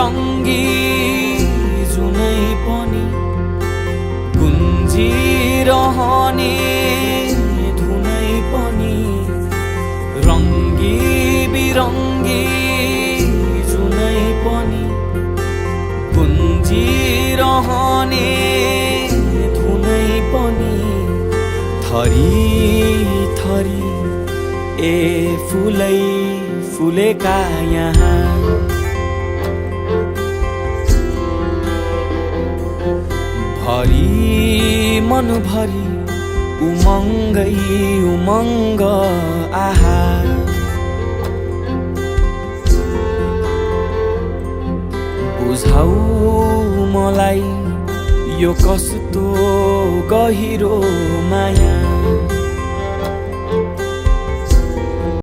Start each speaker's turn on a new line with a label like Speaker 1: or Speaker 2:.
Speaker 1: बिरङ्गी जुनै पनि गुन्जिरहने धुनै पनि रङ्गी बिरङ्गी जुनै पनि गुन्जिरहने धुनै पनि थरी थरी ए फुलै फुलेका यहाँ भरी मनभरि उमङ्गै उमङ्ग आहा बुझाउ मलाई यो कस्तो गहिरो माया